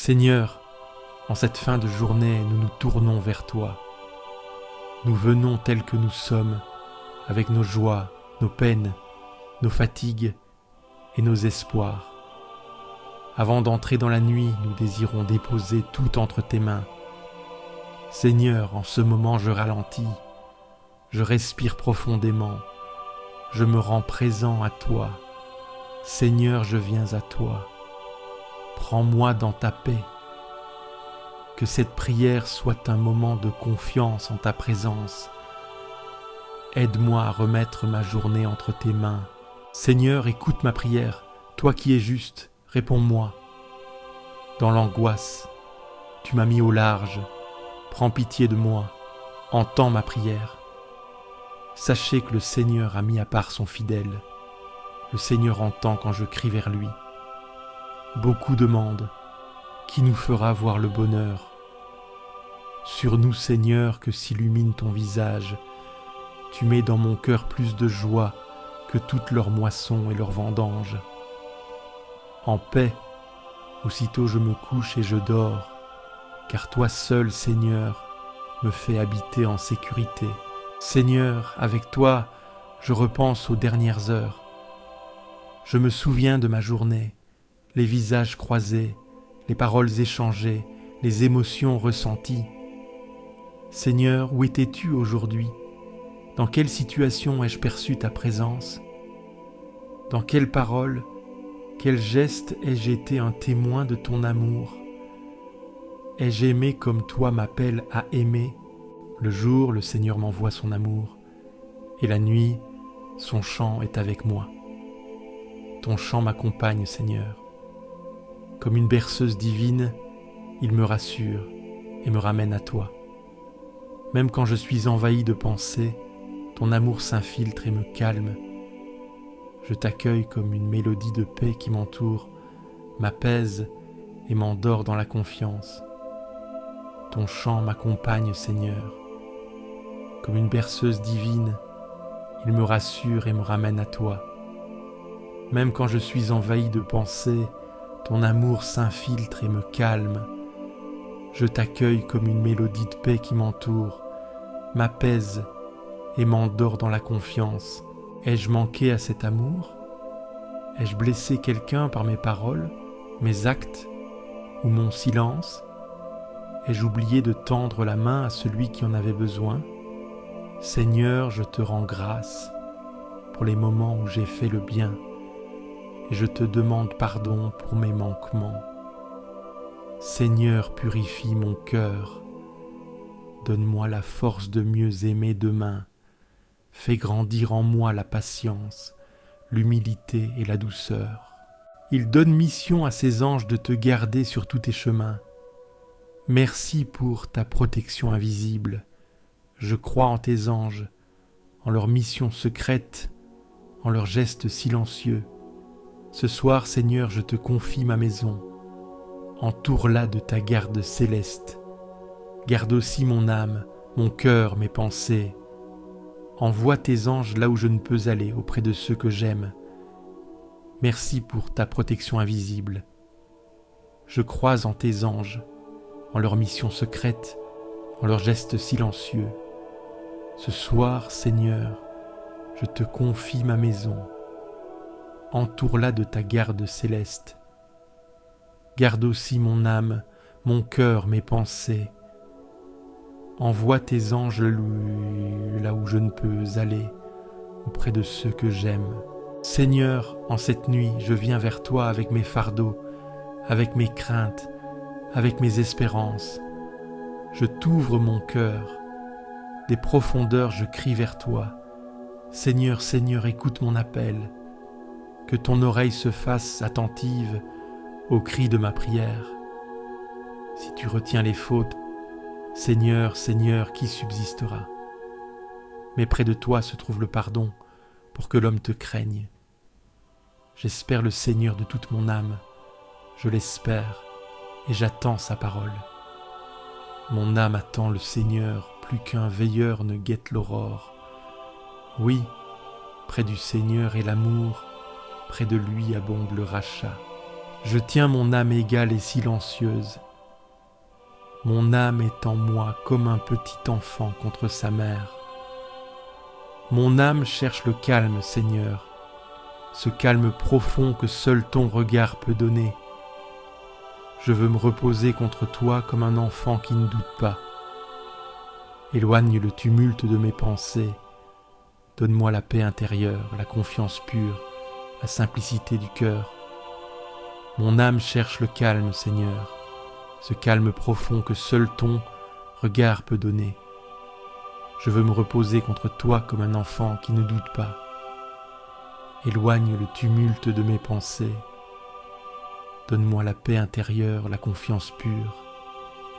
Seigneur, en cette fin de journée, nous nous tournons vers toi. Nous venons tels que nous sommes, avec nos joies, nos peines, nos fatigues et nos espoirs. Avant d'entrer dans la nuit, nous désirons déposer tout entre tes mains. Seigneur, en ce moment je ralentis, je respire profondément, je me rends présent à toi. Seigneur, je viens à toi. Prends-moi dans ta paix. Que cette prière soit un moment de confiance en ta présence. Aide-moi à remettre ma journée entre tes mains. Seigneur, écoute ma prière. Toi qui es juste, réponds-moi. Dans l'angoisse, tu m'as mis au large. Prends pitié de moi. Entends ma prière. Sachez que le Seigneur a mis à part son fidèle. Le Seigneur entend quand je crie vers lui. Beaucoup demandent, qui nous fera voir le bonheur? Sur nous, Seigneur, que s'illumine ton visage. Tu mets dans mon cœur plus de joie que toutes leurs moissons et leurs vendanges. En paix, aussitôt je me couche et je dors, car toi seul, Seigneur, me fais habiter en sécurité. Seigneur, avec toi, je repense aux dernières heures. Je me souviens de ma journée, les visages croisés, les paroles échangées, les émotions ressenties. Seigneur, où étais-tu aujourd'hui? Dans quelle situation ai-je perçu ta présence? Dans quelles paroles, quels gestes ai-je été un témoin de ton amour? Ai-je aimé comme toi m'appelles à aimer? Le jour, le Seigneur m'envoie son amour, et la nuit, son chant est avec moi. Ton chant m'accompagne, Seigneur. Comme une berceuse divine, il me rassure et me ramène à toi. Même quand je suis envahi de pensées, ton amour s'infiltre et me calme. Je t'accueille comme une mélodie de paix qui m'entoure, m'apaise et m'endort dans la confiance. Ton chant m'accompagne, Seigneur. Comme une berceuse divine, il me rassure et me ramène à toi. Même quand je suis envahi de pensées, ton amour s'infiltre et me calme. Je t'accueille comme une mélodie de paix qui m'entoure, m'apaise et m'endort dans la confiance. Ai-je manqué à cet amour? Ai-je blessé quelqu'un par mes paroles, mes actes ou mon silence? Ai-je oublié de tendre la main à celui qui en avait besoin? Seigneur, je te rends grâce pour les moments où j'ai fait le bien et je te demande pardon pour mes manquements. Seigneur, purifie mon cœur. Donne-moi la force de mieux aimer demain. Fais grandir en moi la patience, l'humilité et la douceur. Il donne mission à ses anges de te garder sur tous tes chemins. Merci pour ta protection invisible. Je crois en tes anges, en leur mission secrète, en leurs gestes silencieux. Ce soir, Seigneur, je te confie ma maison. Entoure-la de ta garde céleste. Garde aussi mon âme, mon cœur, mes pensées. Envoie tes anges là où je ne peux aller, auprès de ceux que j'aime. Merci pour ta protection invisible. Je crois en tes anges, en leur mission secrète, en leurs gestes silencieux. Ce soir, Seigneur, je te confie ma maison. Entoure-la de ta garde céleste. Garde aussi mon âme, mon cœur, mes pensées. Envoie tes anges là où je ne peux aller, auprès de ceux que j'aime. Seigneur, en cette nuit, je viens vers toi avec mes fardeaux, avec mes craintes, avec mes espérances. Je t'ouvre mon cœur. Des profondeurs, je crie vers toi. Seigneur, Seigneur, écoute mon appel. Que ton oreille se fasse attentive au cri de ma prière. Si tu retiens les fautes, Seigneur, Seigneur, qui subsistera? Mais près de toi se trouve le pardon pour que l'homme te craigne. J'espère le Seigneur de toute mon âme, je l'espère et j'attends sa parole. Mon âme attend le Seigneur plus qu'un veilleur ne guette l'aurore. Oui, près du Seigneur est l'amour, près de lui abonde le rachat. Je tiens mon âme égale et silencieuse. Mon âme est en moi comme un petit enfant contre sa mère. Mon âme cherche le calme, Seigneur, ce calme profond que seul ton regard peut donner. Je veux me reposer contre toi comme un enfant qui ne doute pas. Éloigne le tumulte de mes pensées. Donne-moi la paix intérieure, la confiance pure, la simplicité du cœur. Mon âme cherche le calme, Seigneur, ce calme profond que seul ton regard peut donner. Je veux me reposer contre toi comme un enfant qui ne doute pas. Éloigne le tumulte de mes pensées. Donne-moi la paix intérieure, la confiance pure,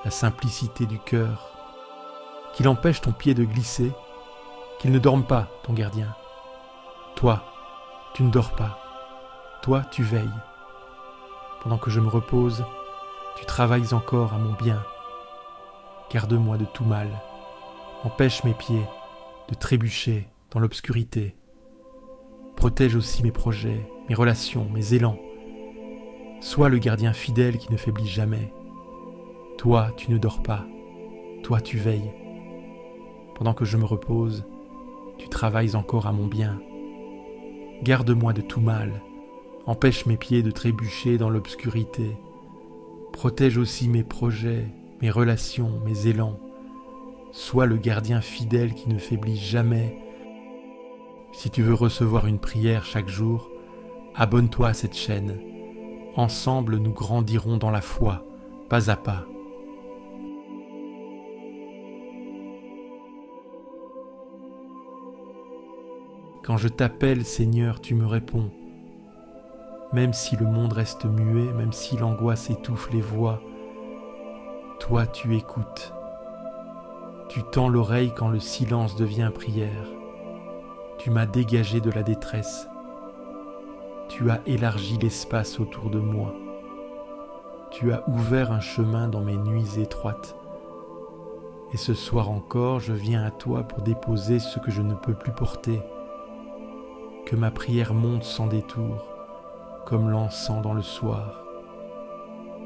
la simplicité du cœur. Qu'il empêche ton pied de glisser, qu'il ne dorme pas, ton gardien. Toi, tu ne dors pas. Toi, tu veilles. Pendant que je me repose, tu travailles encore à mon bien. Garde-moi de tout mal. Empêche mes pieds de trébucher dans l'obscurité. Protège aussi mes projets, mes relations, mes élans. Sois le gardien fidèle qui ne faiblit jamais. Toi, tu ne dors pas. Toi, tu veilles. Pendant que je me repose, tu travailles encore à mon bien. Garde-moi de tout mal. Empêche mes pieds de trébucher dans l'obscurité. Protège aussi mes projets, mes relations, mes élans. Sois le gardien fidèle qui ne faiblit jamais. Si tu veux recevoir une prière chaque jour, abonne-toi à cette chaîne. Ensemble, nous grandirons dans la foi, pas à pas. Quand je t'appelle, Seigneur, tu me réponds. Même si le monde reste muet, même si l'angoisse étouffe les voix, toi tu écoutes. Tu tends l'oreille quand le silence devient prière. Tu m'as dégagé de la détresse. Tu as élargi l'espace autour de moi. Tu as ouvert un chemin dans mes nuits étroites. Et ce soir encore, je viens à toi pour déposer ce que je ne peux plus porter. Que ma prière monte sans détour, comme l'encens dans le soir.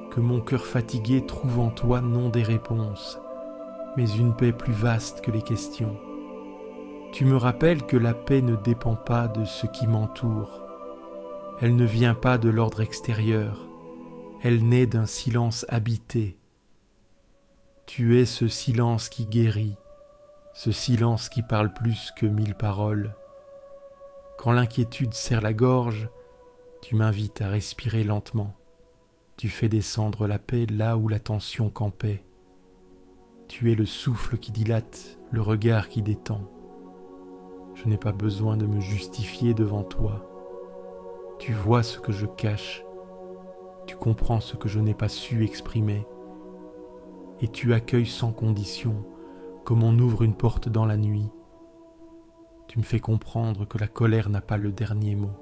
Que mon cœur fatigué trouve en toi non des réponses, mais une paix plus vaste que les questions. Tu me rappelles que la paix ne dépend pas de ce qui m'entoure. Elle ne vient pas de l'ordre extérieur. Elle naît d'un silence habité. Tu es ce silence qui guérit, ce silence qui parle plus que 1000 paroles. Quand l'inquiétude serre la gorge, tu m'invites à respirer lentement. Tu fais descendre la paix là où la tension campait. Tu es le souffle qui dilate, le regard qui détend. Je n'ai pas besoin de me justifier devant toi. Tu vois ce que je cache. Tu comprends ce que je n'ai pas su exprimer. Et tu accueilles sans condition, comme on ouvre une porte dans la nuit. Tu me fais comprendre que la colère n'a pas le dernier mot.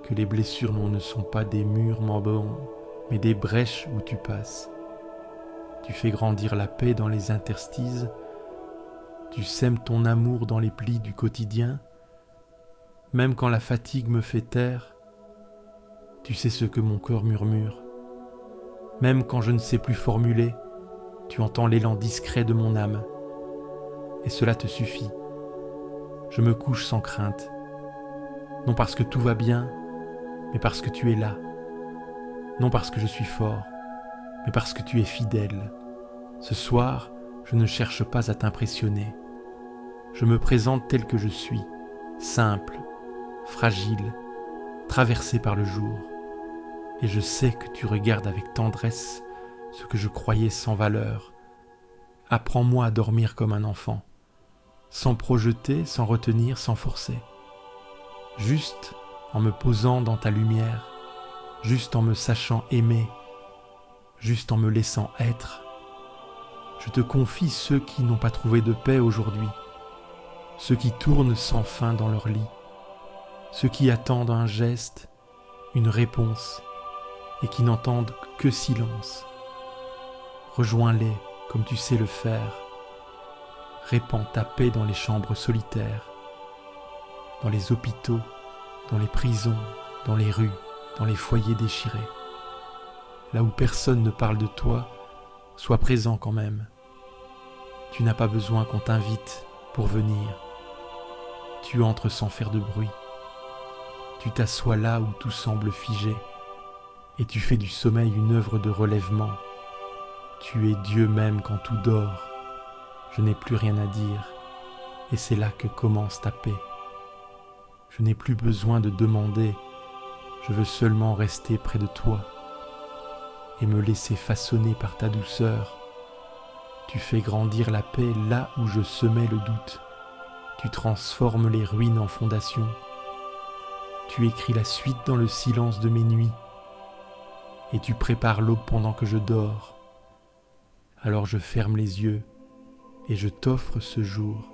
Que les blessures ne sont pas des murs m'abandonnent, mais des brèches où tu passes. Tu fais grandir la paix dans les interstices. Tu sèmes ton amour dans les plis du quotidien. Même quand la fatigue me fait taire, tu sais ce que mon cœur murmure. Même quand je ne sais plus formuler, tu entends l'élan discret de mon âme. Et cela te suffit. Je me couche sans crainte. Non parce que tout va bien, mais parce que tu es là. Non parce que je suis fort, mais parce que tu es fidèle. Ce soir, je ne cherche pas à t'impressionner. Je me présente tel que je suis, simple, fragile, traversé par le jour. Et je sais que tu regardes avec tendresse ce que je croyais sans valeur. Apprends-moi à dormir comme un enfant, sans projeter, sans retenir, sans forcer. Juste en me posant dans ta lumière, juste en me sachant aimer, juste en me laissant être. Je te confie ceux qui n'ont pas trouvé de paix aujourd'hui, ceux qui tournent sans fin dans leur lit, ceux qui attendent un geste, une réponse, et qui n'entendent que silence. Rejoins-les comme tu sais le faire. Répands ta paix dans les chambres solitaires, dans les hôpitaux, dans les prisons, dans les rues, dans les foyers déchirés. Là où personne ne parle de toi, sois présent quand même. Tu n'as pas besoin qu'on t'invite pour venir. Tu entres sans faire de bruit. Tu t'assois là où tout semble figé, et tu fais du sommeil une œuvre de relèvement. Tu es Dieu même quand tout dort. Je n'ai plus rien à dire, et c'est là que commence ta paix. Je n'ai plus besoin de demander, je veux seulement rester près de toi et me laisser façonner par ta douceur. Tu fais grandir la paix là où je semais le doute. Tu transformes les ruines en fondations. Tu écris la suite dans le silence de mes nuits. Et tu prépares l'aube pendant que je dors. Alors je ferme les yeux et je t'offre ce jour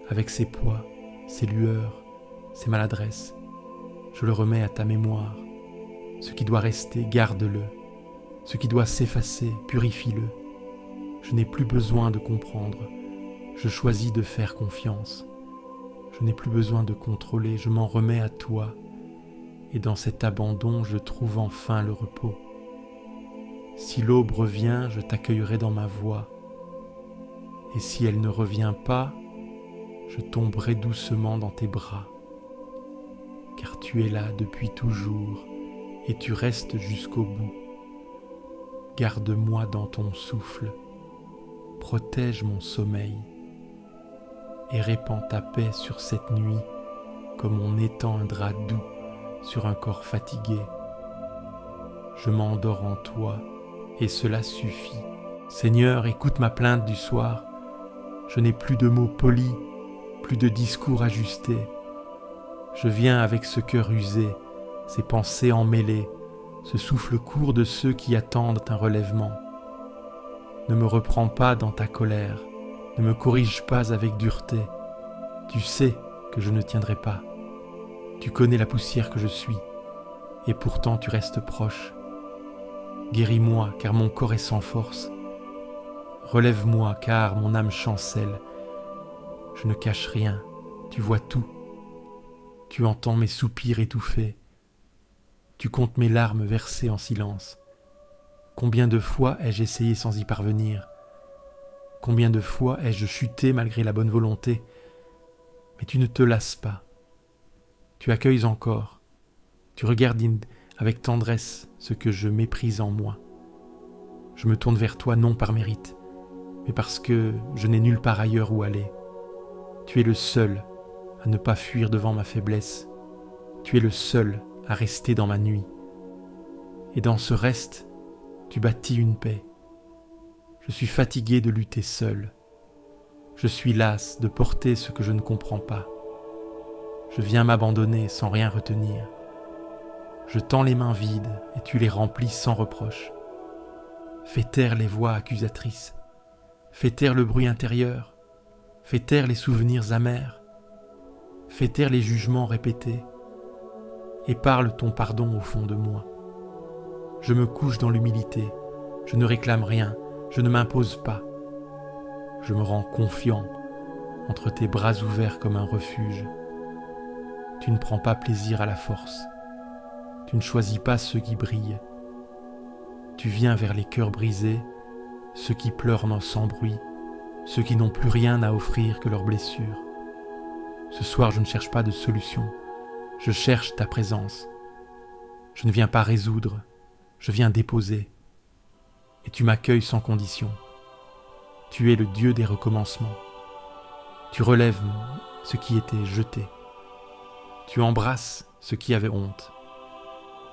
avec ses poids, ses lueurs, ses maladresses. Je le remets à ta mémoire. Ce qui doit rester, garde-le. Ce qui doit s'effacer, purifie-le. Je n'ai plus besoin de comprendre. Je choisis de faire confiance. Je n'ai plus besoin de contrôler. Je m'en remets à toi. Et dans cet abandon, je trouve enfin le repos. Si l'aube revient, je t'accueillerai dans ma voix. Et si elle ne revient pas, je tomberai doucement dans tes bras. Car tu es là depuis toujours et tu restes jusqu'au bout. Garde-moi dans ton souffle, protège mon sommeil et répands ta paix sur cette nuit comme on étend un drap doux sur un corps fatigué. Je m'endors en toi et cela suffit. Seigneur, écoute ma plainte du soir. Je n'ai plus de mots polis, plus de discours ajustés. Je viens avec ce cœur usé, ces pensées emmêlées, ce souffle court de ceux qui attendent un relèvement. Ne me reprends pas dans ta colère, ne me corrige pas avec dureté. Tu sais que je ne tiendrai pas. Tu connais la poussière que je suis, et pourtant tu restes proche. Guéris-moi, car mon corps est sans force. Relève-moi, car mon âme chancelle. Je ne cache rien, tu vois tout. Tu entends mes soupirs étouffés. Tu comptes mes larmes versées en silence. Combien de fois ai-je essayé sans y parvenir? Combien de fois ai-je chuté malgré la bonne volonté? Mais tu ne te lasses pas. Tu accueilles encore. Tu regardes avec tendresse ce que je méprise en moi. Je me tourne vers toi non par mérite, mais parce que je n'ai nulle part ailleurs où aller. Tu es le seul à ne pas fuir devant ma faiblesse. Tu es le seul à rester dans ma nuit. Et dans ce reste, tu bâtis une paix. Je suis fatigué de lutter seul. Je suis las de porter ce que je ne comprends pas. Je viens m'abandonner sans rien retenir. Je tends les mains vides et tu les remplis sans reproche. Fais taire les voix accusatrices. Fais taire le bruit intérieur. Fais taire les souvenirs amers. Fais taire les jugements répétés. Et parle ton pardon au fond de moi. Je me couche dans l'humilité. Je ne réclame rien. Je ne m'impose pas. Je me rends confiant entre tes bras ouverts comme un refuge. Tu ne prends pas plaisir à la force. Tu ne choisis pas ceux qui brillent. Tu viens vers les cœurs brisés, ceux qui pleurent sans bruit, ceux qui n'ont plus rien à offrir que leurs blessures. Ce soir, je ne cherche pas de solution. Je cherche ta présence. Je ne viens pas résoudre, je viens déposer. Et tu m'accueilles sans condition. Tu es le Dieu des recommencements. Tu relèves ce qui était jeté. Tu embrasses ce qui avait honte.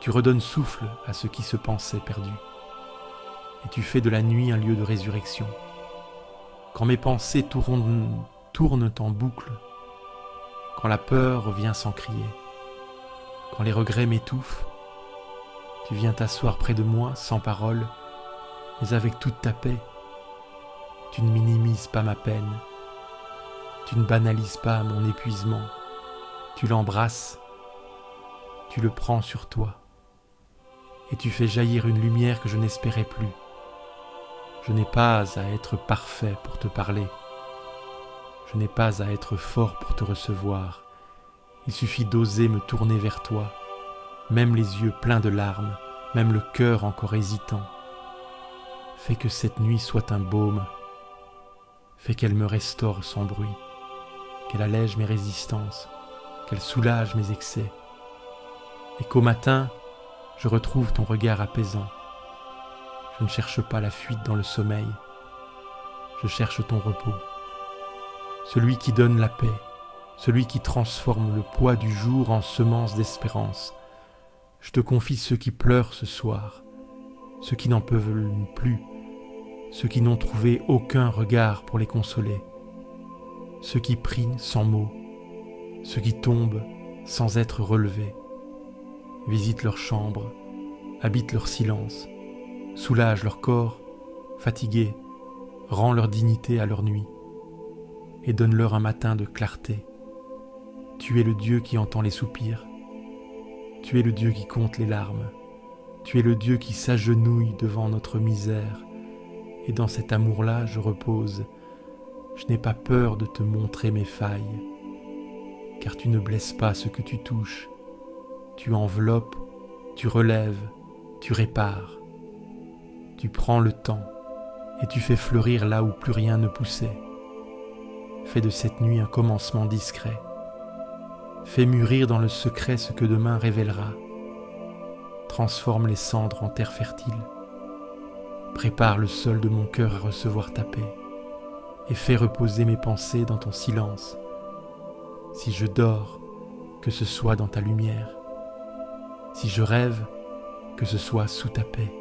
Tu redonnes souffle à ceux qui se pensaient perdus. Et tu fais de la nuit un lieu de résurrection. Quand mes pensées tournent en boucle, quand la peur revient sans crier, quand les regrets m'étouffent, tu viens t'asseoir près de moi sans parole, mais avec toute ta paix. Tu ne minimises pas ma peine, tu ne banalises pas mon épuisement, tu l'embrasses, tu le prends sur toi, et tu fais jaillir une lumière que je n'espérais plus. Je n'ai pas à être parfait pour te parler, je n'ai pas à être fort pour te recevoir, il suffit d'oser me tourner vers toi, même les yeux pleins de larmes, même le cœur encore hésitant. Fais que cette nuit soit un baume, fais qu'elle me restaure sans bruit, qu'elle allège mes résistances, qu'elle soulage mes excès, et qu'au matin, je retrouve ton regard apaisant. Je ne cherche pas la fuite dans le sommeil, je cherche ton repos, celui qui donne la paix, celui qui transforme le poids du jour en semence d'espérance. Je te confie ceux qui pleurent ce soir, ceux qui n'en peuvent plus, ceux qui n'ont trouvé aucun regard pour les consoler, ceux qui prient sans mots, ceux qui tombent sans être relevés. Visite leur chambre, habite leur silence, soulage leur corps fatigué, rend leur dignité à leur nuit et donne-leur un matin de clarté. Tu es le Dieu qui entend les soupirs, tu es le Dieu qui compte les larmes, tu es le Dieu qui s'agenouille devant notre misère, et dans cet amour-là je repose. Je n'ai pas peur de te montrer mes failles, car tu ne blesses pas ce que tu touches, tu enveloppes, tu relèves, tu répares, tu prends le temps et tu fais fleurir là où plus rien ne poussait. Fais de cette nuit un commencement discret, fais mûrir dans le secret ce que demain révélera, transforme les cendres en terre fertile, prépare le sol de mon cœur à recevoir ta paix, et fais reposer mes pensées dans ton silence. Si je dors, que ce soit dans ta lumière, si je rêve, que ce soit sous ta paix,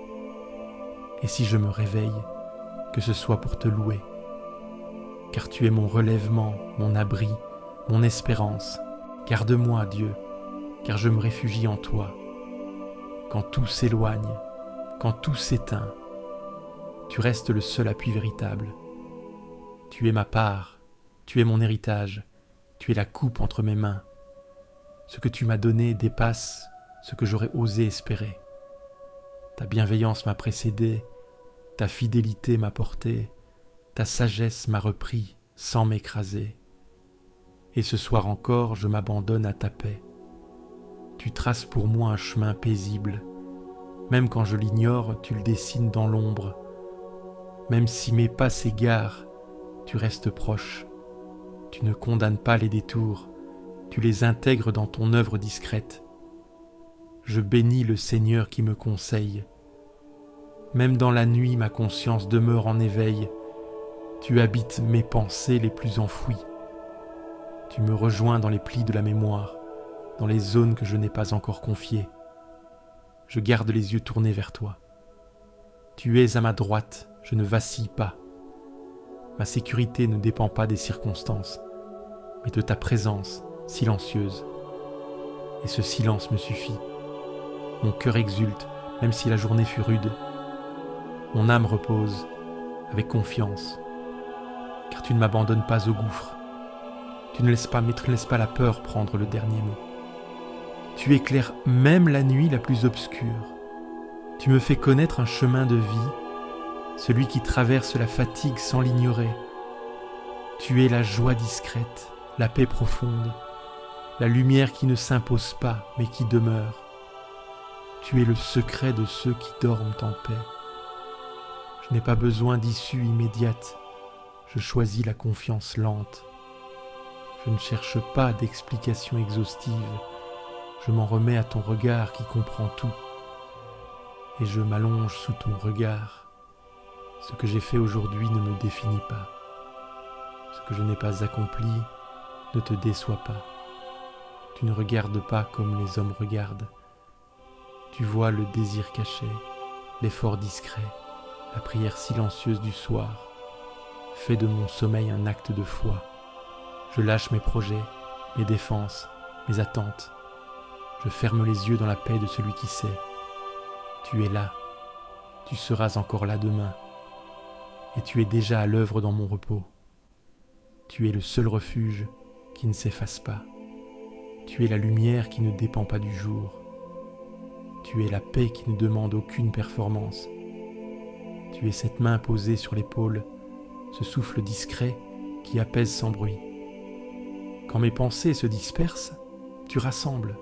et si je me réveille, que ce soit pour te louer, car tu es mon relèvement, mon abri, mon espérance. Garde-moi, Dieu, car je me réfugie en toi. Quand tout s'éloigne, quand tout s'éteint, tu restes le seul appui véritable. Tu es ma part, tu es mon héritage, tu es la coupe entre mes mains. Ce que tu m'as donné dépasse ce que j'aurais osé espérer. Ta bienveillance m'a précédé, ta fidélité m'a porté, ta sagesse m'a repris sans m'écraser. Et ce soir encore, je m'abandonne à ta paix. Tu traces pour moi un chemin paisible. Même quand je l'ignore, tu le dessines dans l'ombre. Même si mes pas s'égarent, tu restes proche. Tu ne condamnes pas les détours, tu les intègres dans ton œuvre discrète. Je bénis le Seigneur qui me conseille. Même dans la nuit, ma conscience demeure en éveil. Tu habites mes pensées les plus enfouies. Tu me rejoins dans les plis de la mémoire, dans les zones que je n'ai pas encore confiées. Je garde les yeux tournés vers toi. Tu es à ma droite, je ne vacille pas. Ma sécurité ne dépend pas des circonstances, mais de ta présence silencieuse. Et ce silence me suffit. Mon cœur exulte, même si la journée fut rude. Mon âme repose, avec confiance, car tu ne m'abandonnes pas au gouffre. Tu ne laisses pas la peur prendre le dernier mot. Tu éclaires même la nuit la plus obscure. Tu me fais connaître un chemin de vie, celui qui traverse la fatigue sans l'ignorer. Tu es la joie discrète, la paix profonde, la lumière qui ne s'impose pas mais qui demeure. Tu es le secret de ceux qui dorment en paix. Je n'ai pas besoin d'issue immédiate, je choisis la confiance lente. Je ne cherche pas d'explication exhaustive, je m'en remets à ton regard qui comprend tout. Et je m'allonge sous ton regard. Ce que j'ai fait aujourd'hui ne me définit pas. Ce que je n'ai pas accompli ne te déçoit pas. Tu ne regardes pas comme les hommes regardent. Tu vois le désir caché, l'effort discret, la prière silencieuse du soir. Fais de mon sommeil un acte de foi. Je lâche mes projets, mes défenses, mes attentes. Je ferme les yeux dans la paix de celui qui sait. Tu es là, tu seras encore là demain, et tu es déjà à l'œuvre dans mon repos. Tu es le seul refuge qui ne s'efface pas. Tu es la lumière qui ne dépend pas du jour. Tu es la paix qui ne demande aucune performance. Tu es cette main posée sur l'épaule, ce souffle discret qui apaise sans bruit. Quand mes pensées se dispersent, tu rassembles.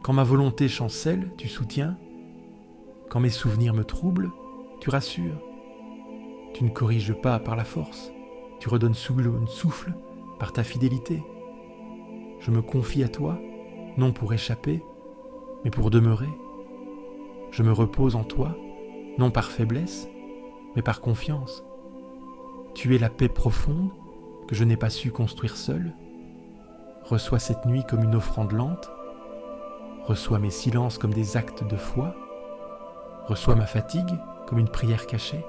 Quand ma volonté chancelle, tu soutiens. Quand mes souvenirs me troublent, tu rassures. Tu ne corriges pas par la force, tu redonnes souffle par ta fidélité. Je me confie à toi, non pour échapper, mais pour demeurer. Je me repose en toi, non par faiblesse, mais par confiance. Tu es la paix profonde que je n'ai pas su construire seul. Reçois cette nuit comme une offrande lente. Reçois mes silences comme des actes de foi. Reçois ma fatigue comme une prière cachée.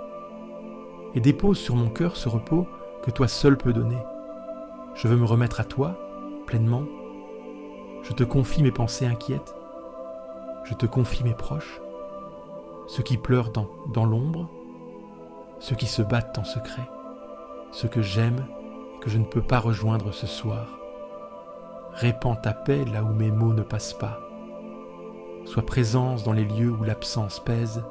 Et dépose sur mon cœur ce repos que toi seul peux donner. Je veux me remettre à toi, pleinement. Je te confie mes pensées inquiètes. Je te confie mes proches. Ceux qui pleurent dans l'ombre. Ceux qui se battent en secret. Ceux que j'aime et que je ne peux pas rejoindre ce soir. Répands ta paix là où mes mots ne passent pas. Sois présence dans les lieux où l'absence pèse.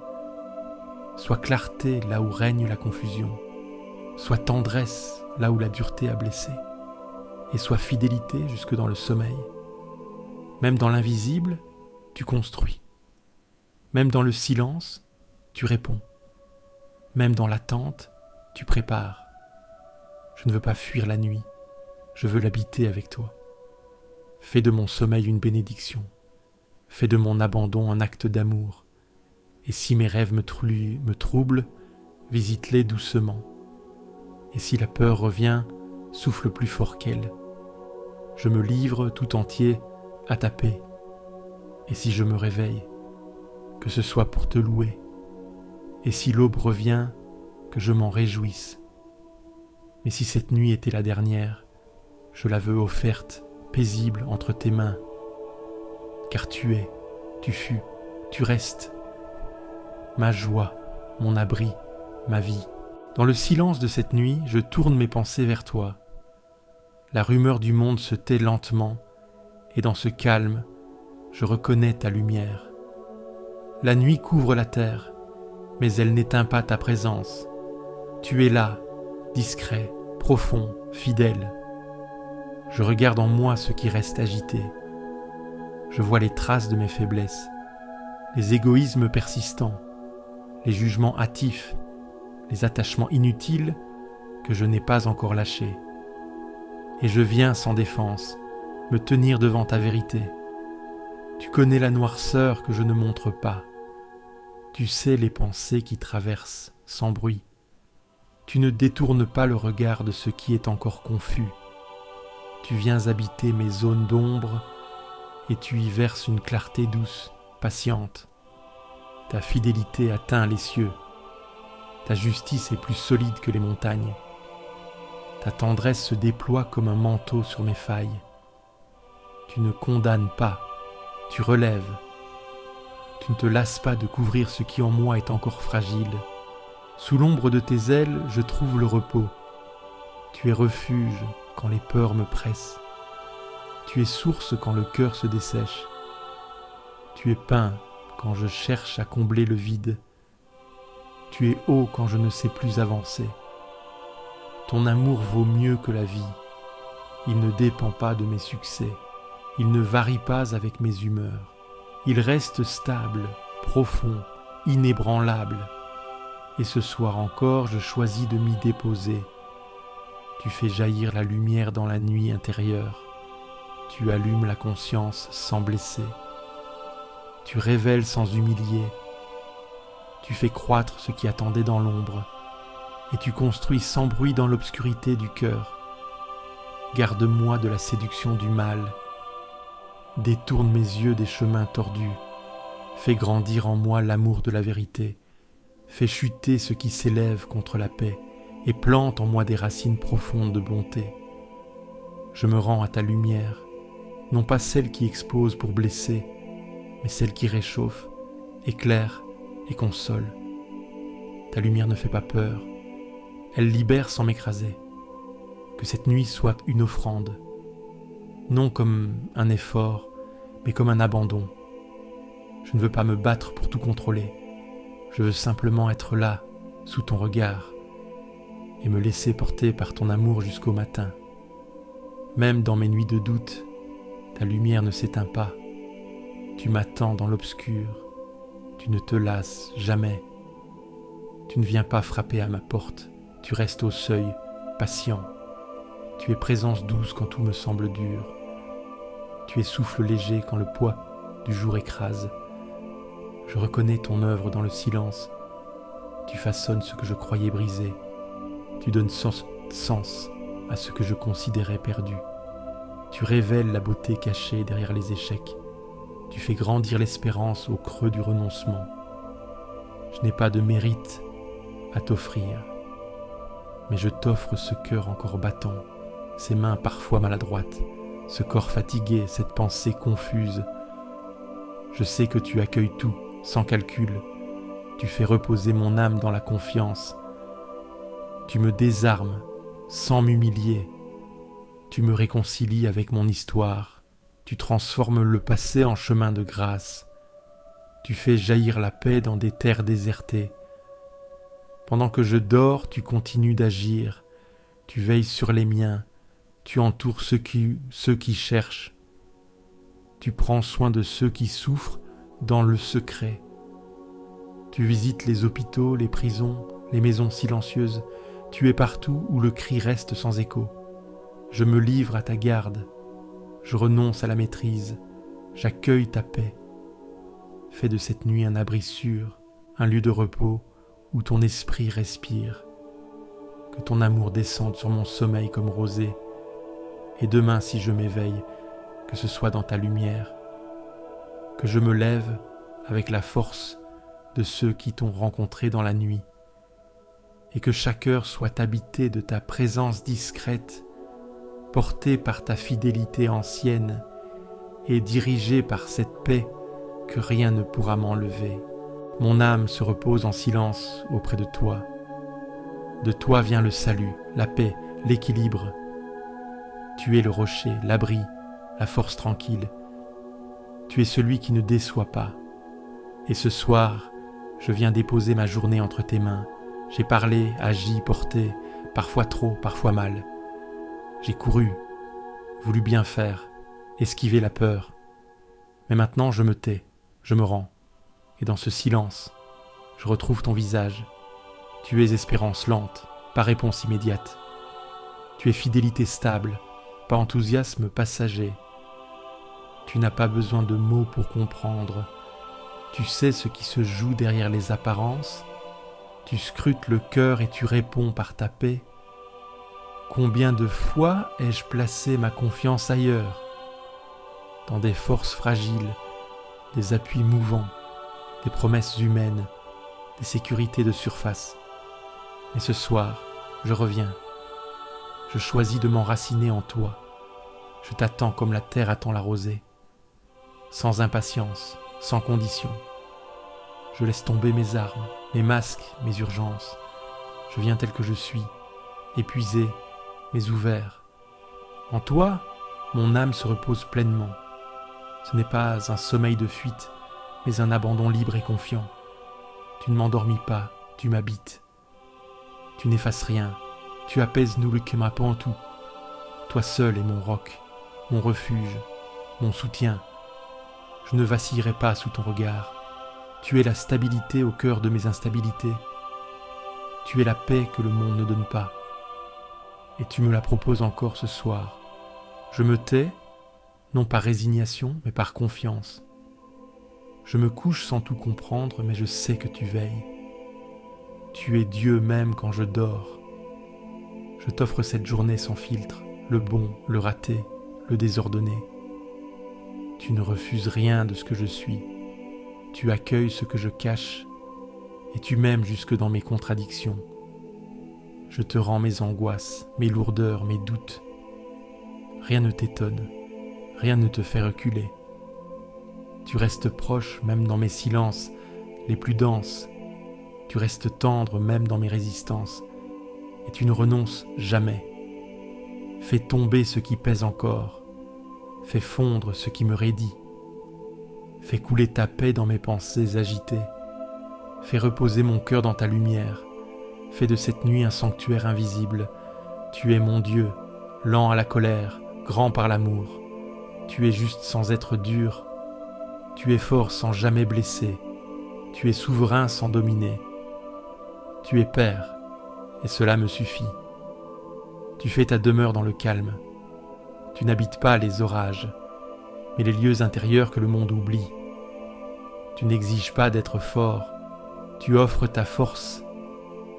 Sois clarté là où règne la confusion. Sois tendresse là où la dureté a blessé. Et sois fidélité jusque dans le sommeil. Même dans l'invisible, tu construis. Même dans le silence, tu réponds. Même dans l'attente, tu prépares. Je ne veux pas fuir la nuit, je veux l'habiter avec toi. Fais de mon sommeil une bénédiction. Fais de mon abandon un acte d'amour. Et si mes rêves me troublent, visite-les doucement. Et si la peur revient, souffle plus fort qu'elle. Je me livre tout entier à ta paix. Et si je me réveille, que ce soit pour te louer. Et si l'aube revient, que je m'en réjouisse. Mais si cette nuit était la dernière, je la veux offerte, paisible entre tes mains. Car tu es, tu fus, tu restes. Ma joie, mon abri, ma vie. Dans le silence de cette nuit, je tourne mes pensées vers toi. La rumeur du monde se tait lentement, et dans ce calme, je reconnais ta lumière. La nuit couvre la terre, mais elle n'éteint pas ta présence. Tu es là, discret, profond, fidèle. Je regarde en moi ce qui reste agité. Je vois les traces de mes faiblesses, les égoïsmes persistants, les jugements hâtifs, les attachements inutiles que je n'ai pas encore lâchés. Et je viens sans défense, me tenir devant ta vérité. Tu connais la noirceur que je ne montre pas. Tu sais les pensées qui traversent sans bruit. Tu ne détournes pas le regard de ce qui est encore confus. Tu viens habiter mes zones d'ombre et tu y verses une clarté douce, patiente. Ta fidélité atteint les cieux. Ta justice est plus solide que les montagnes. Ta tendresse se déploie comme un manteau sur mes failles. Tu ne condamnes pas, tu relèves. Tu ne te lasses pas de couvrir ce qui en moi est encore fragile. Sous l'ombre de tes ailes, je trouve le repos. Tu es refuge quand les peurs me pressent. Tu es source quand le cœur se dessèche. Tu es pain quand je cherche à combler le vide. Tu es eau quand je ne sais plus avancer. Ton amour vaut mieux que la vie. Il ne dépend pas de mes succès. Il ne varie pas avec mes humeurs. Il reste stable, profond, inébranlable. Et ce soir encore, je choisis de m'y déposer. Tu fais jaillir la lumière dans la nuit intérieure. Tu allumes la conscience sans blesser. Tu révèles sans humilier. Tu fais croître ce qui attendait dans l'ombre. Et tu construis sans bruit dans l'obscurité du cœur. Garde-moi de la séduction du mal. Détourne mes yeux des chemins tordus. Fais grandir en moi l'amour de la vérité. Fais chuter ce qui s'élève contre la paix et plante en moi des racines profondes de bonté. Je me rends à ta lumière, non pas celle qui expose pour blesser, mais celle qui réchauffe, éclaire et console. Ta lumière ne fait pas peur, elle libère sans m'écraser. Que cette nuit soit une offrande, non comme un effort, mais comme un abandon. Je ne veux pas me battre pour tout contrôler. Je veux simplement être là, sous ton regard, et me laisser porter par ton amour jusqu'au matin. Même dans mes nuits de doute, ta lumière ne s'éteint pas. Tu m'attends dans l'obscur, tu ne te lasses jamais. Tu ne viens pas frapper à ma porte, tu restes au seuil, patient. Tu es présence douce quand tout me semble dur. Tu es souffle léger quand le poids du jour écrase. Je reconnais ton œuvre dans le silence. Tu façonnes ce que je croyais brisé. Tu donnes sens à ce que je considérais perdu. Tu révèles la beauté cachée derrière les échecs. Tu fais grandir l'espérance au creux du renoncement. Je n'ai pas de mérite à t'offrir, mais je t'offre ce cœur encore battant, ces mains parfois maladroites, ce corps fatigué, cette pensée confuse. Je sais que tu accueilles tout, sans calcul. Tu fais reposer mon âme dans la confiance. Tu me désarmes sans m'humilier. Tu me réconcilies avec mon histoire. Tu transformes le passé en chemin de grâce. Tu fais jaillir la paix dans des terres désertées. Pendant que je dors, tu continues d'agir. Tu veilles sur les miens. Tu entoures ceux qui cherchent. Tu prends soin de ceux qui souffrent dans le secret. Tu visites les hôpitaux, les prisons, les maisons silencieuses. Tu es partout où le cri reste sans écho. Je me livre à ta garde. Je renonce à la maîtrise. J'accueille ta paix. Fais de cette nuit un abri sûr, un lieu de repos où ton esprit respire. Que ton amour descende sur mon sommeil comme rosée. Et demain, si je m'éveille, que ce soit dans ta lumière. Que je me lève avec la force de ceux qui t'ont rencontré dans la nuit. Et que chaque heure soit habitée de ta présence discrète, portée par ta fidélité ancienne et dirigée par cette paix que rien ne pourra m'enlever. Mon âme se repose en silence auprès de toi. De toi vient le salut, la paix, l'équilibre. Tu es le rocher, l'abri, la force tranquille. Tu es celui qui ne déçoit pas. Et ce soir, je viens déposer ma journée entre tes mains. J'ai parlé, agi, porté, parfois trop, parfois mal. J'ai couru, voulu bien faire, esquiver la peur. Mais maintenant je me tais, je me rends. Et dans ce silence, je retrouve ton visage. Tu es espérance lente, pas réponse immédiate. Tu es fidélité stable, pas enthousiasme passager. Tu n'as pas besoin de mots pour comprendre. Tu sais ce qui se joue derrière les apparences. Tu scrutes le cœur et tu réponds par ta paix. Combien de fois ai-je placé ma confiance ailleurs, dans des forces fragiles, des appuis mouvants, des promesses humaines, des sécurités de surface. Mais ce soir, je reviens. Je choisis de m'enraciner en toi. Je t'attends comme la terre attend la rosée. Sans impatience, sans condition. Je laisse tomber mes armes, mes masques, mes urgences. Je viens tel que je suis, épuisé, mais ouvert. En toi, mon âme se repose pleinement. Ce n'est pas un sommeil de fuite, mais un abandon libre et confiant. Tu ne m'endormis pas, tu m'habites. Tu n'effaces rien, tu apaises nous le Kemapantu. Toi seul es mon roc, mon refuge, mon soutien. Je ne vacillerai pas sous ton regard. Tu es la stabilité au cœur de mes instabilités. Tu es la paix que le monde ne donne pas. Et tu me la proposes encore ce soir. Je me tais, non par résignation, mais par confiance. Je me couche sans tout comprendre, mais je sais que tu veilles. Tu es Dieu même quand je dors. Je t'offre cette journée sans filtre, le bon, le raté, le désordonné. Tu ne refuses rien de ce que je suis. Tu accueilles ce que je cache, et tu m'aimes jusque dans mes contradictions. Je te rends mes angoisses, mes lourdeurs, mes doutes. Rien ne t'étonne, rien ne te fait reculer. Tu restes proche même dans mes silences les plus denses. Tu restes tendre même dans mes résistances, et tu ne renonces jamais. Fais tomber ce qui pèse encore, fais fondre ce qui me raidit. Fais couler ta paix dans mes pensées agitées. Fais reposer mon cœur dans ta lumière. Fais de cette nuit un sanctuaire invisible. Tu es mon Dieu, lent à la colère, grand par l'amour. Tu es juste sans être dur. Tu es fort sans jamais blesser, tu es souverain sans dominer. Tu es Père, et cela me suffit. Tu fais ta demeure dans le calme. Tu n'habites pas les orages, mais les lieux intérieurs que le monde oublie. Tu n'exiges pas d'être fort, tu offres ta force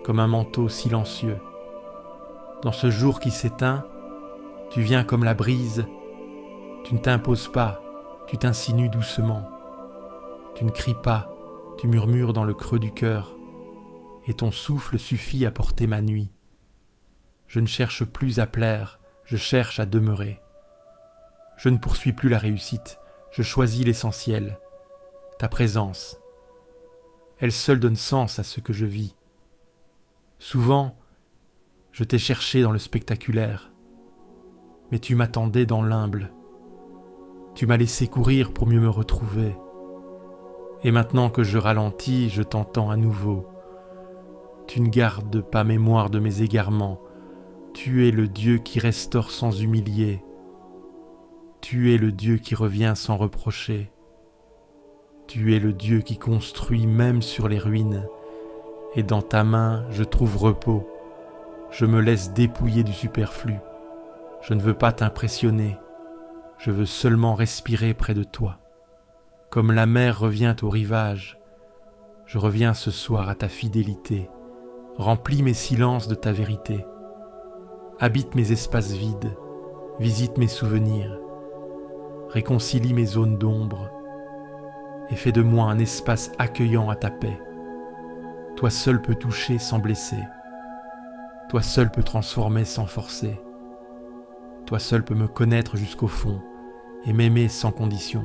comme un manteau silencieux. Dans ce jour qui s'éteint, tu viens comme la brise, tu ne t'imposes pas, tu t'insinues doucement. Tu ne cries pas, tu murmures dans le creux du cœur, et ton souffle suffit à porter ma nuit. Je ne cherche plus à plaire, je cherche à demeurer. Je ne poursuis plus la réussite, je choisis l'essentiel, ta présence. Elle seule donne sens à ce que je vis. Souvent, je t'ai cherché dans le spectaculaire, mais tu m'attendais dans l'humble. Tu m'as laissé courir pour mieux me retrouver. Et maintenant que je ralentis, je t'entends à nouveau. Tu ne gardes pas mémoire de mes égarements. Tu es le Dieu qui restaure sans humilier. Tu es le Dieu qui revient sans reprocher. Tu es le Dieu qui construit même sur les ruines. Et dans ta main, je trouve repos. Je me laisse dépouiller du superflu. Je ne veux pas t'impressionner. Je veux seulement respirer près de toi. Comme la mer revient au rivage, je reviens ce soir à ta fidélité. Remplis mes silences de ta vérité. Habite mes espaces vides, visite mes souvenirs, réconcilie mes zones d'ombre et fais de moi un espace accueillant à ta paix. Toi seul peux toucher sans blesser. Toi seul peux transformer sans forcer. Toi seul peux me connaître jusqu'au fond et m'aimer sans condition.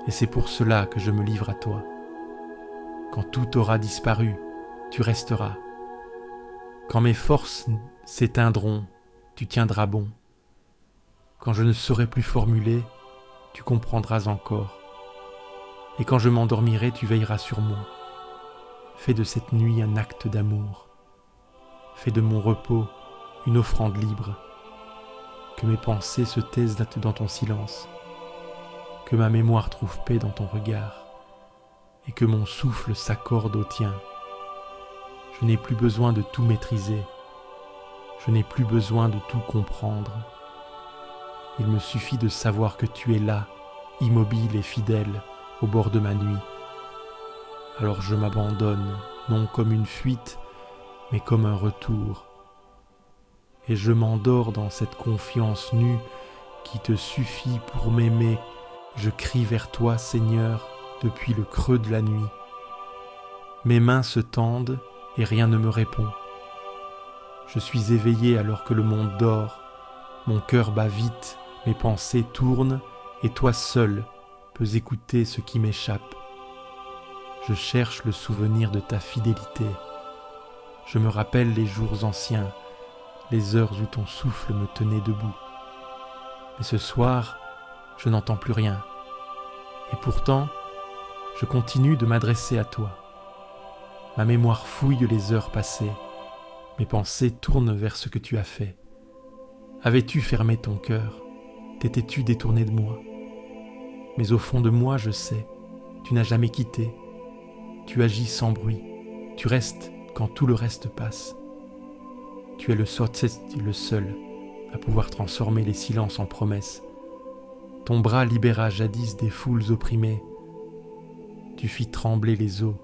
Et c'est pour cela que je me livre à toi. Quand tout aura disparu, tu resteras. Quand mes forces s'éteindront, tu tiendras bon. Quand je ne saurai plus formuler, tu comprendras encore. Et quand je m'endormirai, tu veilleras sur moi. Fais de cette nuit un acte d'amour. Fais de mon repos une offrande libre. Que mes pensées se taisent dans ton silence. Que ma mémoire trouve paix dans ton regard. Et que mon souffle s'accorde au tien. Je n'ai plus besoin de tout maîtriser. Je n'ai plus besoin de tout comprendre. Il me suffit de savoir que tu es là, immobile et fidèle, au bord de ma nuit. Alors je m'abandonne, non comme une fuite, mais comme un retour. Et je m'endors dans cette confiance nue qui te suffit pour m'aimer. Je crie vers toi, Seigneur, depuis le creux de la nuit. Mes mains se tendent et rien ne me répond. Je suis éveillé alors que le monde dort. Mon cœur bat vite, mes pensées tournent, et toi seul peux écouter ce qui m'échappe. Je cherche le souvenir de ta fidélité. Je me rappelle les jours anciens, les heures où ton souffle me tenait debout. Mais ce soir, je n'entends plus rien. Et pourtant, je continue de m'adresser à toi. Ma mémoire fouille les heures passées. Mes pensées tournent vers ce que tu as fait. Avais-tu fermé ton cœur? T'étais-tu détourné de moi? Mais au fond de moi, je sais, tu n'as jamais quitté. Tu agis sans bruit. Tu restes quand tout le reste passe. Tu es le seul à pouvoir transformer les silences en promesses. Ton bras libéra jadis des foules opprimées. Tu fis trembler les eaux,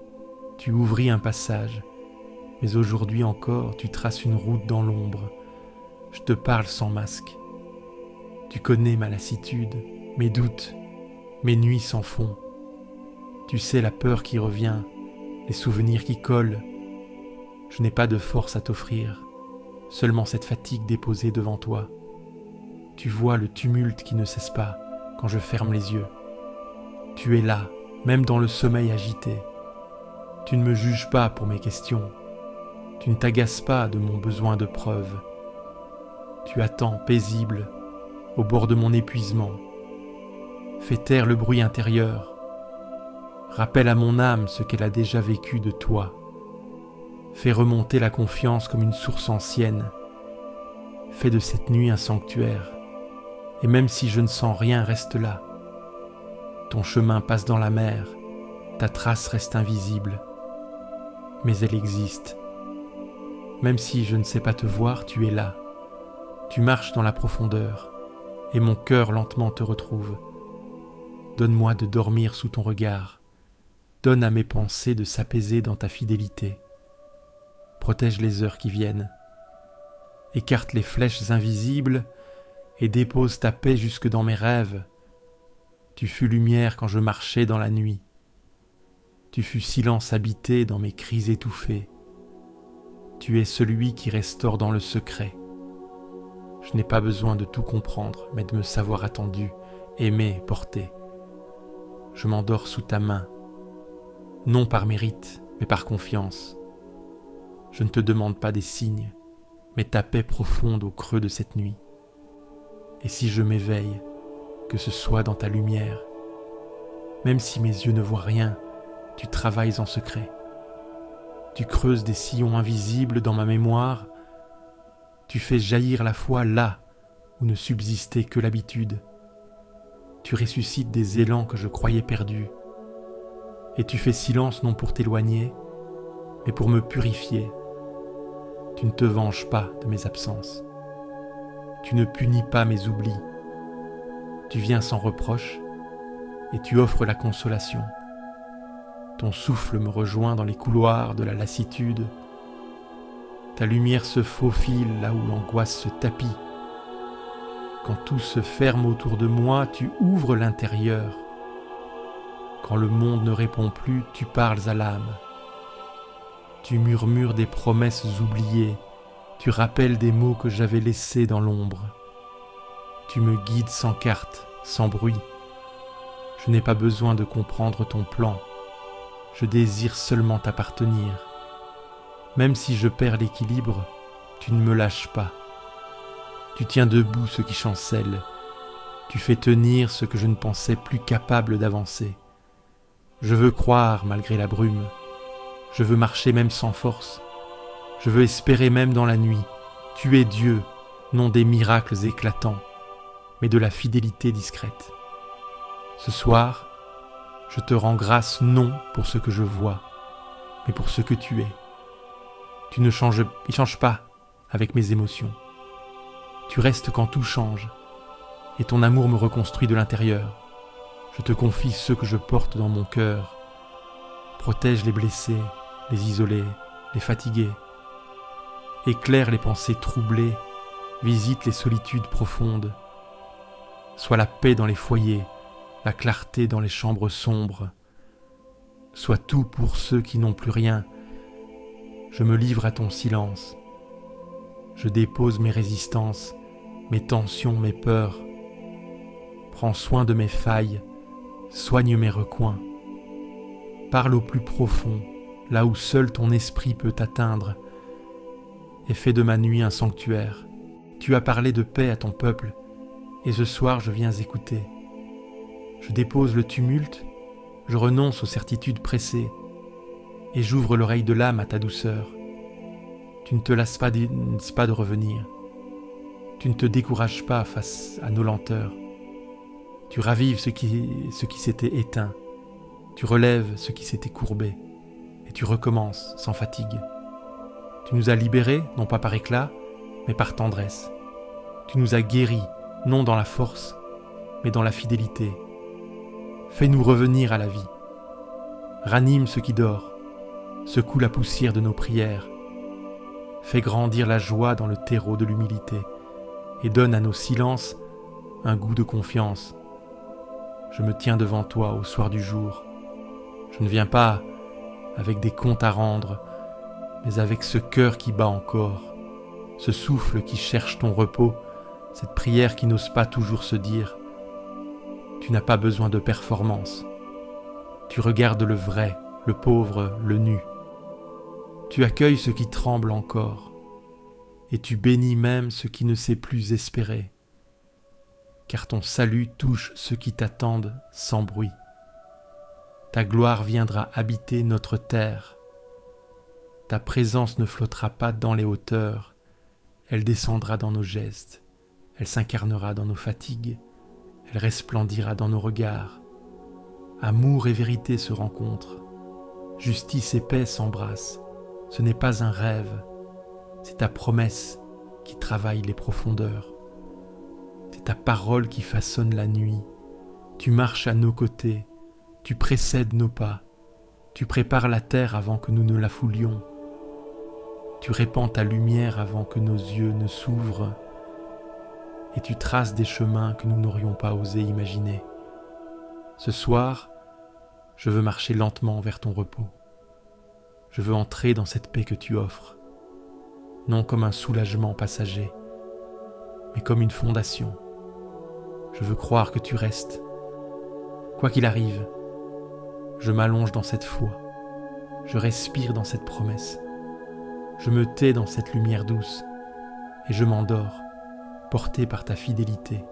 tu ouvris un passage, mais aujourd'hui encore tu traces une route dans l'ombre. Je te parle sans masque. Tu connais ma lassitude, mes doutes, mes nuits sans fond. Tu sais la peur qui revient, les souvenirs qui collent. Je n'ai pas de force à t'offrir, seulement cette fatigue déposée devant toi. Tu vois le tumulte qui ne cesse pas quand je ferme les yeux. Tu es là, même dans le sommeil agité. Tu ne me juges pas pour mes questions. Tu ne t'agaces pas de mon besoin de preuves. Tu attends paisible, au bord de mon épuisement. Fais taire le bruit intérieur. Rappelle à mon âme ce qu'elle a déjà vécu de toi. Fais remonter la confiance comme une source ancienne. Fais de cette nuit un sanctuaire. Et même si je ne sens rien, reste là. Ton chemin passe dans la mer, ta trace reste invisible, mais elle existe. Même si je ne sais pas te voir, tu es là. Tu marches dans la profondeur, et mon cœur lentement te retrouve. Donne-moi de dormir sous ton regard. Donne à mes pensées de s'apaiser dans ta fidélité. Protège les heures qui viennent. Écarte les flèches invisibles et dépose ta paix jusque dans mes rêves. Tu fus lumière quand je marchais dans la nuit. Tu fus silence habité dans mes cris étouffés. Tu es celui qui restaure dans le secret. Je n'ai pas besoin de tout comprendre, mais de me savoir attendu, aimé, porté. Je m'endors sous ta main, non par mérite, mais par confiance. Je ne te demande pas des signes, mais ta paix profonde au creux de cette nuit. Et si je m'éveille, que ce soit dans ta lumière, même si mes yeux ne voient rien, tu travailles en secret. Tu creuses des sillons invisibles dans ma mémoire. Tu fais jaillir la foi là où ne subsistait que l'habitude. Tu ressuscites des élans que je croyais perdus. Et tu fais silence non pour t'éloigner, mais pour me purifier. Tu ne te venges pas de mes absences. Tu ne punis pas mes oublis. Tu viens sans reproche et tu offres la consolation. Ton souffle me rejoint dans les couloirs de la lassitude. Ta lumière se faufile là où l'angoisse se tapit. Quand tout se ferme autour de moi, tu ouvres l'intérieur. Quand le monde ne répond plus, tu parles à l'âme. Tu murmures des promesses oubliées. Tu rappelles des mots que j'avais laissés dans l'ombre. Tu me guides sans carte, sans bruit. Je n'ai pas besoin de comprendre ton plan. Je désire seulement t'appartenir. Même si je perds l'équilibre, tu ne me lâches pas. Tu tiens debout ce qui chancelle. Tu fais tenir ce que je ne pensais plus capable d'avancer. Je veux croire malgré la brume. Je veux marcher même sans force. Je veux espérer même dans la nuit. Tu es Dieu, non des miracles éclatants, mais de la fidélité discrète. Ce soir, je te rends grâce non pour ce que je vois, mais pour ce que tu es. Tu ne changes pas avec mes émotions. Tu restes quand tout change, et ton amour me reconstruit de l'intérieur. Je te confie ceux que je porte dans mon cœur. Protège les blessés, les isolés, les fatigués. Éclaire les pensées troublées, visite les solitudes profondes. Sois la paix dans les foyers, la clarté dans les chambres sombres. Sois tout pour ceux qui n'ont plus rien. Je me livre à ton silence. Je dépose mes résistances, mes tensions, mes peurs. Prends soin de mes failles, soigne mes recoins. Parle au plus profond, là où seul ton esprit peut atteindre, et fais de ma nuit un sanctuaire. Tu as parlé de paix à ton peuple, et ce soir je viens écouter. Je dépose le tumulte, je renonce aux certitudes pressées, et j'ouvre l'oreille de l'âme à ta douceur. Tu ne te lasses pas de revenir. Tu ne te décourages pas face à nos lenteurs. Tu ravives ce qui s'était éteint. Tu relèves ce qui s'était courbé. Et tu recommences sans fatigue. Tu nous as libérés, non pas par éclat, mais par tendresse. Tu nous as guéris, non dans la force, mais dans la fidélité. Fais-nous revenir à la vie. Ranime ce qui dort. Secoue la poussière de nos prières. Fais grandir la joie dans le terreau de l'humilité et donne à nos silences un goût de confiance. Je me tiens devant toi au soir du jour. Je ne viens pas avec des comptes à rendre, mais avec ce cœur qui bat encore, ce souffle qui cherche ton repos, cette prière qui n'ose pas toujours se dire. Tu n'as pas besoin de performance. Tu regardes le vrai, le pauvre, le nu. Tu accueilles ce qui tremble encore, et tu bénis même ce qui ne sait plus espérer, car ton salut touche ceux qui t'attendent sans bruit. Ta gloire viendra habiter notre terre. Ta présence ne flottera pas dans les hauteurs, elle descendra dans nos gestes, elle s'incarnera dans nos fatigues, elle resplendira dans nos regards. Amour et vérité se rencontrent. Justice et paix s'embrassent. Ce n'est pas un rêve, c'est ta promesse qui travaille les profondeurs. C'est ta parole qui façonne la nuit. Tu marches à nos côtés, tu précèdes nos pas. Tu prépares la terre avant que nous ne la foulions. Tu répands ta lumière avant que nos yeux ne s'ouvrent. Et tu traces des chemins que nous n'aurions pas osé imaginer. Ce soir, je veux marcher lentement vers ton repos. Je veux entrer dans cette paix que tu offres, non comme un soulagement passager, mais comme une fondation. Je veux croire que tu restes. Quoi qu'il arrive, je m'allonge dans cette foi, je respire dans cette promesse, je me tais dans cette lumière douce, et je m'endors, porté par ta fidélité.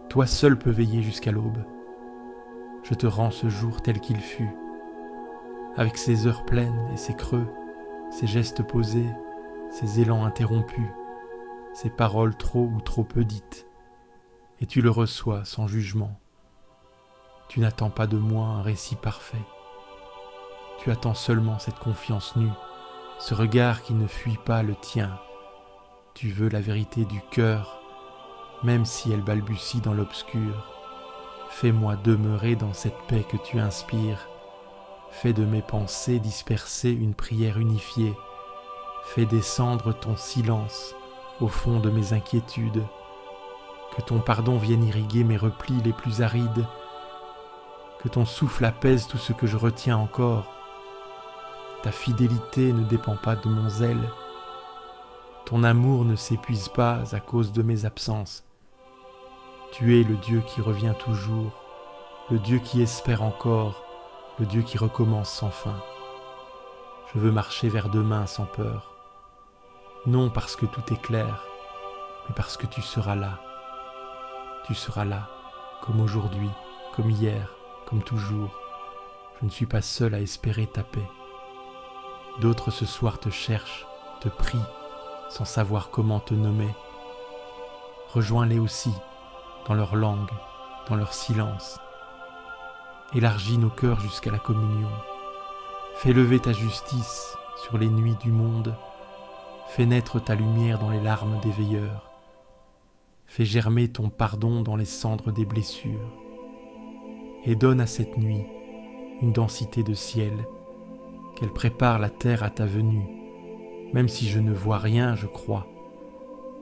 Toi seul peux veiller jusqu'à l'aube. Je te rends ce jour tel qu'il fut, avec ses heures pleines et ses creux, ses gestes posés, ses élans interrompus, ses paroles trop ou trop peu dites, et tu le reçois sans jugement. Tu n'attends pas de moi un récit parfait. Tu attends seulement cette confiance nue, ce regard qui ne fuit pas le tien. Tu veux la vérité du cœur, même si elle balbutie dans l'obscur. Fais-moi demeurer dans cette paix que tu inspires. Fais de mes pensées dispersées une prière unifiée. Fais descendre ton silence au fond de mes inquiétudes. Que ton pardon vienne irriguer mes replis les plus arides. Que ton souffle apaise tout ce que je retiens encore. Ta fidélité ne dépend pas de mon zèle. Ton amour ne s'épuise pas à cause de mes absences. Tu es le Dieu qui revient toujours, le Dieu qui espère encore, le Dieu qui recommence sans fin. Je veux marcher vers demain sans peur, non parce que tout est clair, mais parce que tu seras là. Tu seras là, comme aujourd'hui, comme hier, comme toujours. Je ne suis pas seul à espérer ta paix. D'autres ce soir te cherchent, te prient, sans savoir comment te nommer. Rejoins-les aussi, dans leur langue, dans leur silence. Élargis nos cœurs jusqu'à la communion. Fais lever ta justice sur les nuits du monde. Fais naître ta lumière dans les larmes des veilleurs. Fais germer ton pardon dans les cendres des blessures. Et donne à cette nuit une densité de ciel, qu'elle prépare la terre à ta venue. Même si je ne vois rien, je crois.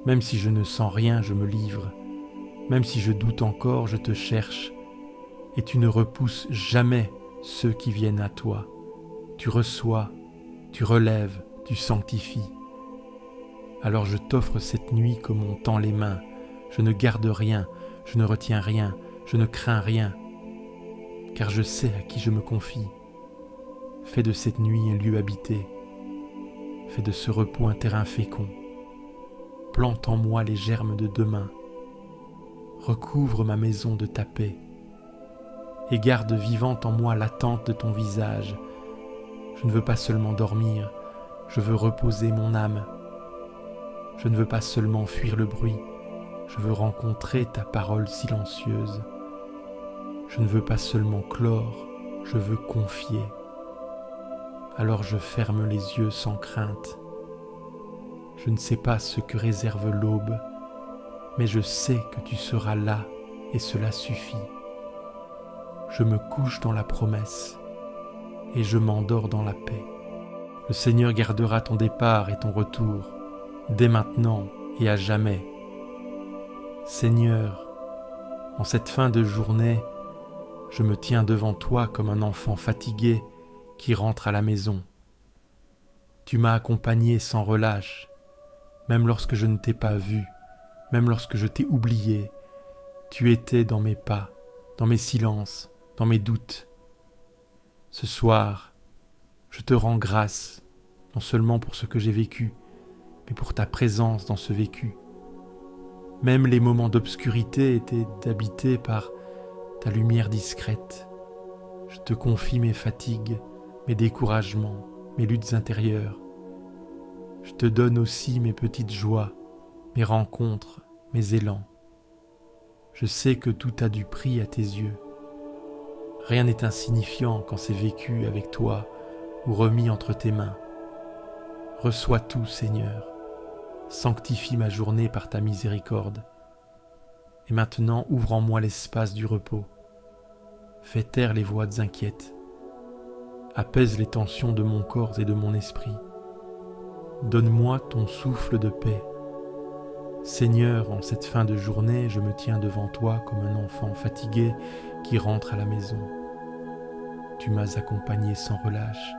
Même si je ne sens rien, je me livre. Même si je doute encore, je te cherche. Et tu ne repousses jamais ceux qui viennent à toi. Tu reçois, tu relèves, tu sanctifies. Alors je t'offre cette nuit comme on tend les mains. Je ne garde rien, je ne retiens rien, je ne crains rien. Car je sais à qui je me confie. Fais de cette nuit un lieu habité. Fais de ce repos un terrain fécond. Plante en moi les germes de demain. Recouvre ma maison de ta paix. Et garde vivante en moi l'attente de ton visage. Je ne veux pas seulement dormir, je veux reposer mon âme. Je ne veux pas seulement fuir le bruit, je veux rencontrer ta parole silencieuse. Je ne veux pas seulement clore, je veux confier. Alors je ferme les yeux sans crainte. Je ne sais pas ce que réserve l'aube, mais je sais que tu seras là et cela suffit. Je me couche dans la promesse et je m'endors dans la paix. Le Seigneur gardera ton départ et ton retour, dès maintenant et à jamais. Seigneur, en cette fin de journée, je me tiens devant toi comme un enfant fatigué qui rentre à la maison. Tu m'as accompagné sans relâche, même lorsque je ne t'ai pas vu, même lorsque je t'ai oublié. Tu étais dans mes pas, dans mes silences, dans mes doutes. Ce soir, je te rends grâce, non seulement pour ce que j'ai vécu, mais pour ta présence dans ce vécu. Même les moments d'obscurité étaient habités par ta lumière discrète. Je te confie mes fatigues, mes découragements, mes luttes intérieures. Je te donne aussi mes petites joies, mes rencontres, mes élans. Je sais que tout a du prix à tes yeux. Rien n'est insignifiant quand c'est vécu avec toi ou remis entre tes mains. Reçois tout, Seigneur. Sanctifie ma journée par ta miséricorde. Et maintenant, ouvre en moi l'espace du repos. Fais taire les voix inquiètes. Apaise les tensions de mon corps et de mon esprit. Donne-moi ton souffle de paix. Seigneur, en cette fin de journée, je me tiens devant toi comme un enfant fatigué qui rentre à la maison. Tu m'as accompagné sans relâche,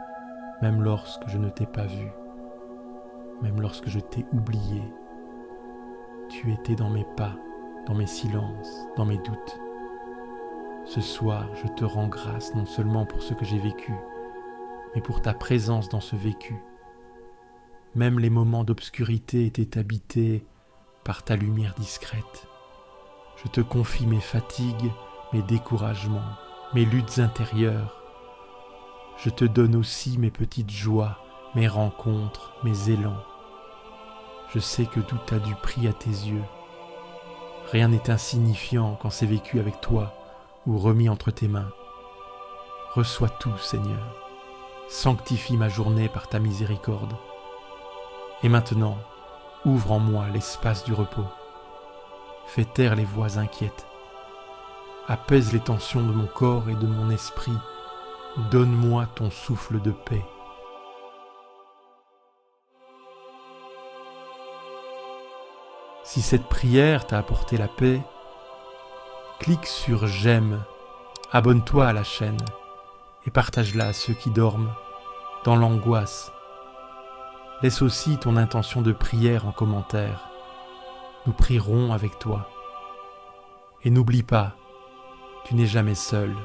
même lorsque je ne t'ai pas vu, même lorsque je t'ai oublié. Tu étais dans mes pas, dans mes silences, dans mes doutes. Ce soir, je te rends grâce non seulement pour ce que j'ai vécu, mais pour ta présence dans ce vécu. Même les moments d'obscurité étaient habités par ta lumière discrète. Je te confie mes fatigues, mes découragements, mes luttes intérieures. Je te donne aussi mes petites joies, mes rencontres, mes élans. Je sais que tout a du prix à tes yeux. Rien n'est insignifiant quand c'est vécu avec toi ou remis entre tes mains. Reçois tout, Seigneur. Sanctifie ma journée par ta miséricorde. Et maintenant, ouvre en moi l'espace du repos. Fais taire les voix inquiètes. Apaise les tensions de mon corps et de mon esprit. Donne-moi ton souffle de paix. Si cette prière t'a apporté la paix, clique sur j'aime, abonne-toi à la chaîne et partage-la à ceux qui dorment dans l'angoisse. Laisse aussi ton intention de prière en commentaire. Nous prierons avec toi. Et n'oublie pas, tu n'es jamais seul.